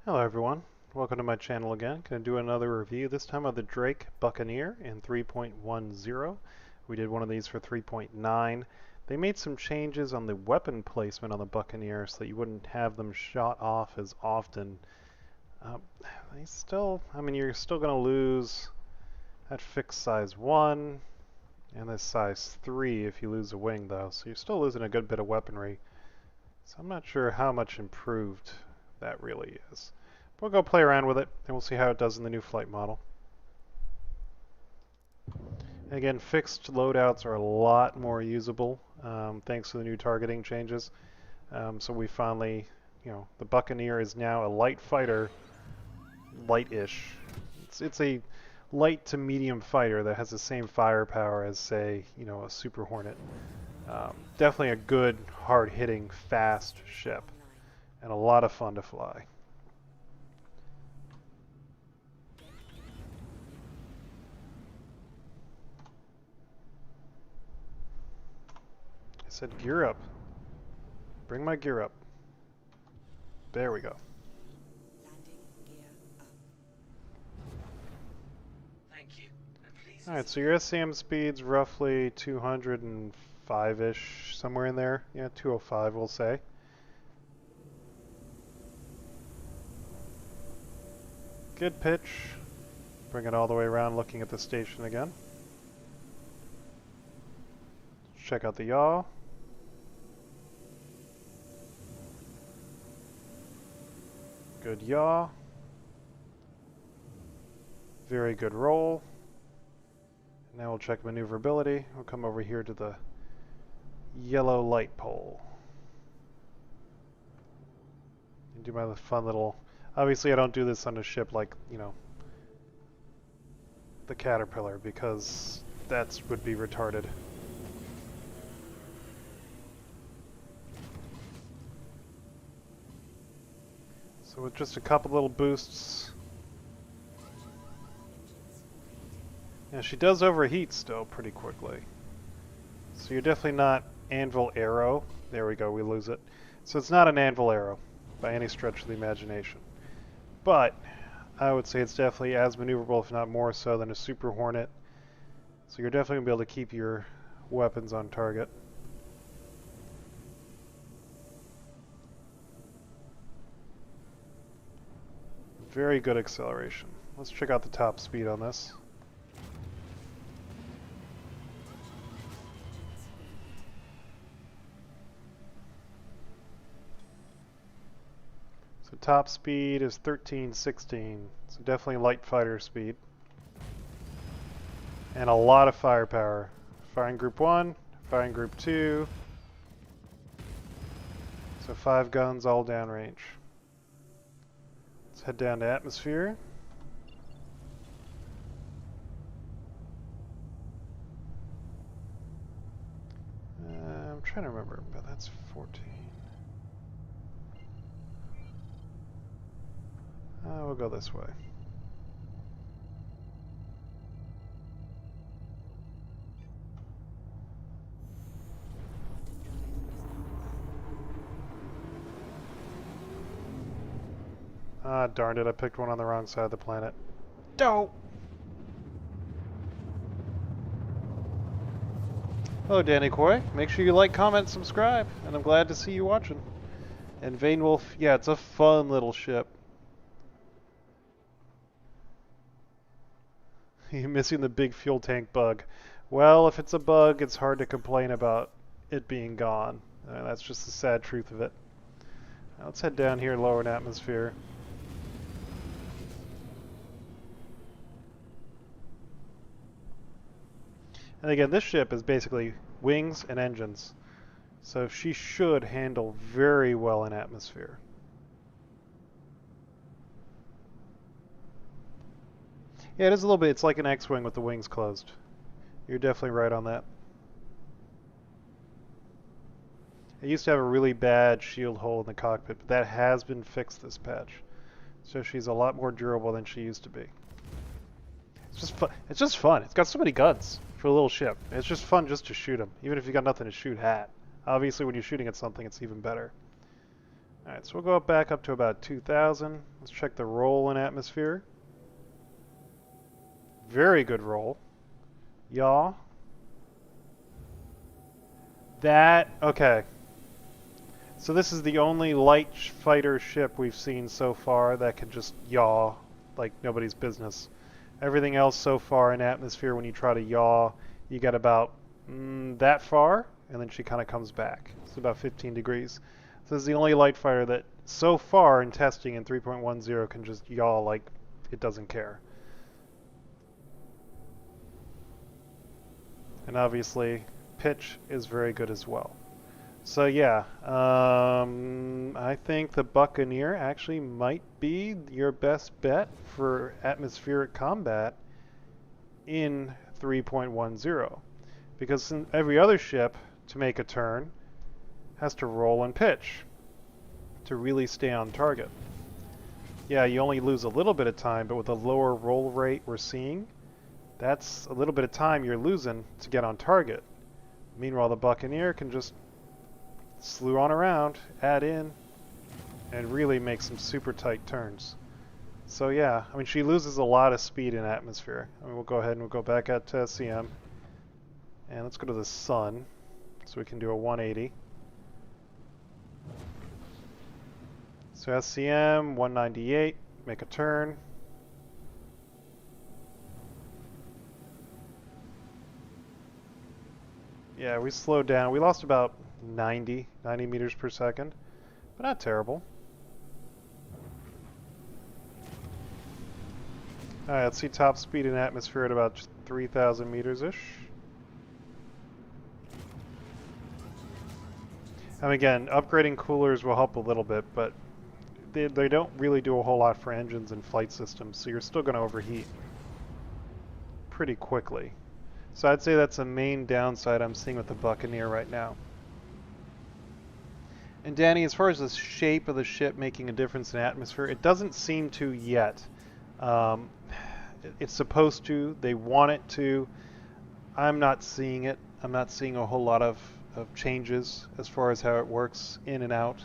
Hello everyone, welcome to my channel again. Going to do another review, this time of the Drake Buccaneer in 3.10. We did one of these for 3.9. They made some changes on the weapon placement on the Buccaneer so that you wouldn't have them shot off as often. You're still going to lose that fixed size 1 and this size 3 if you lose a wing though, so you're still losing a good bit of weaponry. So I'm not sure how much improved that really is. We'll go play around with it, and we'll see how it does in the new flight model. Again, fixed loadouts are a lot more usable thanks to the new targeting changes. So we finally, the Buccaneer is now a light fighter, light-ish. It's a light to medium fighter that has the same firepower as, say, a Super Hornet. Definitely a good, hard-hitting, fast ship, and a lot of fun to fly. I said gear up. Bring my gear up. There we go. Alright, so your SCM speed's roughly 205-ish, somewhere in there. Yeah, 205 we'll say. Good pitch. Bring it all the way around looking at the station again. Check out the yaw. Good yaw. Very good roll. Now we'll check maneuverability. We'll come over here to the yellow light pole. And do my fun little... Obviously I don't do this on a ship like, the Caterpillar, because that would be retarded. So with just a couple little boosts... Yeah, she does overheat still pretty quickly. So you're definitely not anvil arrow. There we go, we lose it. So it's not an anvil arrow by any stretch of the imagination. But I would say it's definitely as maneuverable, if not more so, than a Super Hornet. So you're definitely going to be able to keep your weapons on target. Very good acceleration. Let's check out the top speed on this. So top speed is 1316. So definitely light fighter speed. And a lot of firepower. Firing group 1, firing group 2. So 5 guns all downrange. Let's head down to atmosphere. I'm trying to remember, but that's 14. We'll go this way. Ah, darn it, I picked one on the wrong side of the planet. Dope! Hello, Danny Coy. Make sure you like, comment, subscribe, and I'm glad to see you watching. And Vane Wolf, yeah, it's a fun little ship. You're missing the big fuel tank bug. Well, if it's a bug, it's hard to complain about it being gone. That's just the sad truth of it. Now let's head down here lower in atmosphere. And again, this ship is basically wings and engines. So she should handle very well in atmosphere. Yeah, it is a little bit. It's like an X-Wing with the wings closed. You're definitely right on that. It used to have a really bad shield hole in the cockpit, but that has been fixed this patch. So she's a lot more durable than she used to be. It's just fun. It's just fun. It's got so many guns for a little ship. It's just fun just to shoot them, even if you got nothing to shoot at. Obviously, when you're shooting at something, it's even better. Alright, so we'll go back up to about 2,000. Let's check the roll in atmosphere. Very good roll. Yaw. Okay. So this is the only light fighter ship we've seen so far that can just yaw like nobody's business. Everything else so far in atmosphere, when you try to yaw, you get about that far, and then she kind of comes back. It's about 15 degrees. So this is the only light fighter that so far in testing in 3.10 can just yaw like it doesn't care. And obviously, pitch is very good as well. So yeah, I think the Buccaneer actually might be your best bet for atmospheric combat in 3.10, because every other ship, to make a turn, has to roll and pitch to really stay on target. Yeah, you only lose a little bit of time, but with the lower roll rate we're seeing, that's a little bit of time you're losing to get on target. Meanwhile, the Buccaneer can just slew on around, add in, and really make some super tight turns. So yeah, I mean, she loses a lot of speed in atmosphere. I mean, we'll go ahead and we'll go back out to SCM. And let's go to the sun, so we can do a 180. So SCM, 198, make a turn. Yeah, we slowed down. We lost about 90 meters per second, but not terrible. Alright, let's see top speed in atmosphere at about 3,000 meters-ish. And again, upgrading coolers will help a little bit, but they don't really do a whole lot for engines and flight systems, so you're still going to overheat pretty quickly. So I'd say that's the main downside I'm seeing with the Buccaneer right now. And Danny, as far as the shape of the ship making a difference in atmosphere, it doesn't seem to yet. It's supposed to. They want it to. I'm not seeing it. I'm not seeing a whole lot of changes as far as how it works in and out.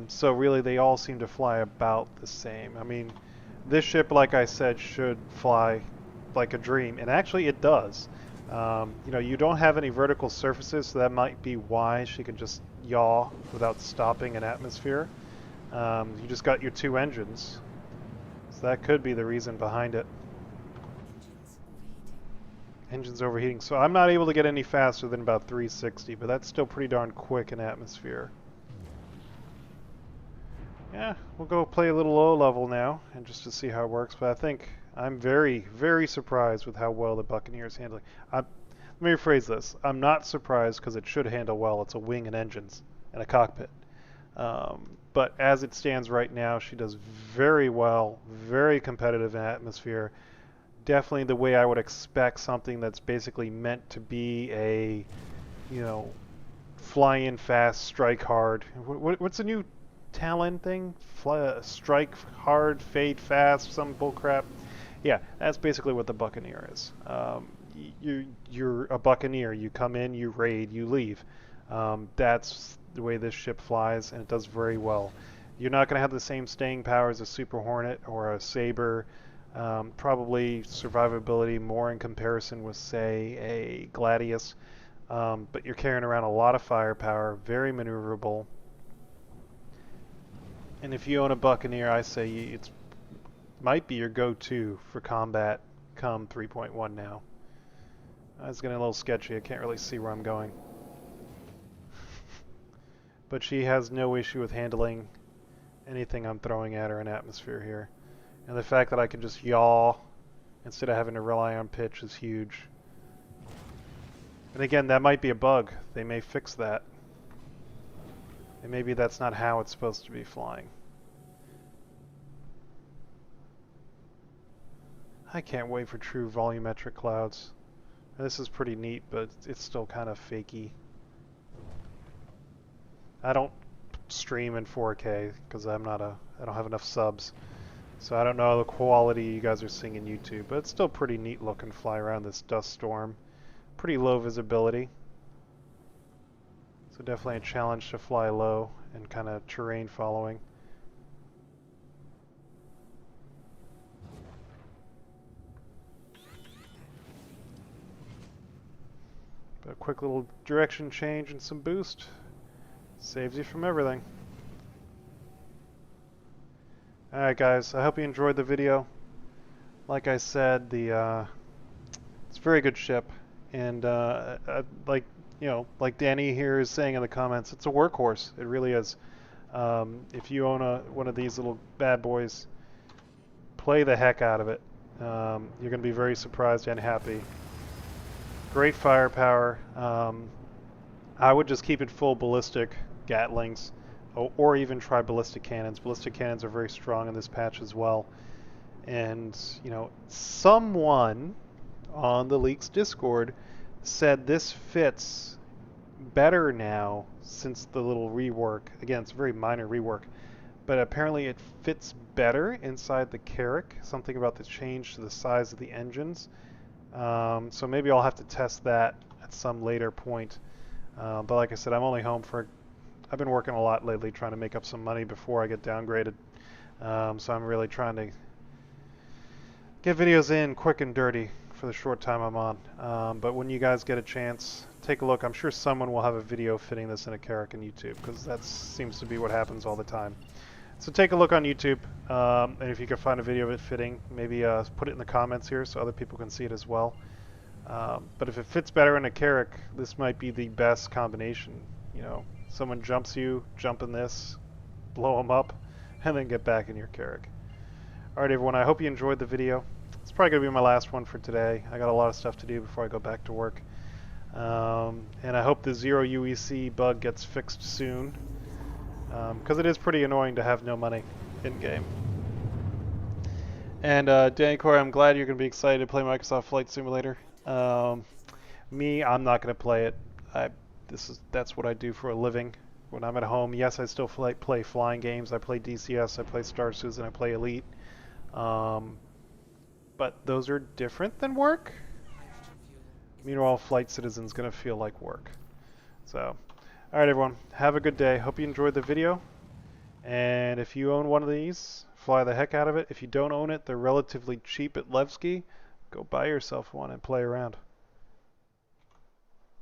So really, they all seem to fly about the same. I mean, this ship, like I said, should fly like a dream, and actually it does. You know, you don't have any vertical surfaces, so that might be why she can just yaw without stopping in atmosphere. You just got your two engines, so that could be the reason behind it. Engines overheating. So I'm not able to get any faster than about 360, but that's still pretty darn quick in atmosphere. Yeah, we'll go play a little low level now, and just to see how it works. But I think I'm very, very surprised with how well the Buccaneer is handling. Let me rephrase this. I'm not surprised because it should handle well. It's a wing and engines and a cockpit. But as it stands right now, she does very well, very competitive in atmosphere. Definitely the way I would expect something that's basically meant to be a, you know, fly in fast, strike hard. What's the new Talon thing? Strike hard, fade fast, some bullcrap. Yeah, that's basically what the Buccaneer is. You're a Buccaneer. You come in, you raid, you leave. That's the way this ship flies, and it does very well. You're not going to have the same staying power as a Super Hornet or a Sabre. Probably survivability more in comparison with, say, a Gladius. But you're carrying around a lot of firepower, very maneuverable. And if you own a Buccaneer, I say it might be your go-to for combat come 3.1 now. It's getting a little sketchy. I can't really see where I'm going. But she has no issue with handling anything I'm throwing at her in atmosphere here. And the fact that I can just yaw instead of having to rely on pitch is huge. And again, that might be a bug. They may fix that. And maybe that's not how it's supposed to be flying. I can't wait for true volumetric clouds. This is pretty neat, but it's still kind of fakey. I don't stream in 4K because I don't have enough subs. So I don't know the quality you guys are seeing in YouTube, but it's still pretty neat looking fly around this dust storm. Pretty low visibility. So definitely a challenge to fly low and kind of terrain following. But a quick little direction change and some boost saves you from everything. Alright guys, I hope you enjoyed the video. Like I said, it's a very good ship, and like like Danny here is saying in the comments, it's a workhorse. It really is. If you own one of these little bad boys, play the heck out of it. You're going to be very surprised and happy. Great firepower. I would just keep it full ballistic Gatlings, or even try ballistic cannons. Ballistic cannons are very strong in this patch as well. And, someone on the Leaks Discord said this fits better now since the little rework. Again, it's a very minor rework, but apparently it fits better inside the Carrack. Something about the change to the size of the engines. So maybe I'll have to test that at some later point. But like I said, I'm only home I've been working a lot lately trying to make up some money before I get downgraded. So I'm really trying to get videos in quick and dirty for the short time I'm on. But when you guys get a chance, take a look. I'm sure someone will have a video fitting this in a Carrack on YouTube, because that seems to be what happens all the time. So take a look on YouTube, and if you can find a video of it fitting, maybe put it in the comments here so other people can see it as well. But if it fits better in a Carrack, this might be the best combination. Someone jumps you, jump in this, blow them up, and then get back in your Carrack. Alright everyone, I hope you enjoyed the video. It's probably going to be my last one for today. I got a lot of stuff to do before I go back to work. And I hope the 0 UEC bug gets fixed soon, because it is pretty annoying to have no money in-game. And Danny Corey, I'm glad you're going to be excited to play Microsoft Flight Simulator. Me, I'm not going to play it. That's what I do for a living. When I'm at home, yes, I still play flying games. I play DCS, I play Star Citizen, I play Elite. But those are different than work. Meanwhile, Flight Citizen's going to feel like work. So, alright everyone, have a good day. Hope you enjoyed the video. And if you own one of these, fly the heck out of it. If you don't own it, they're relatively cheap at Levski. Go buy yourself one and play around.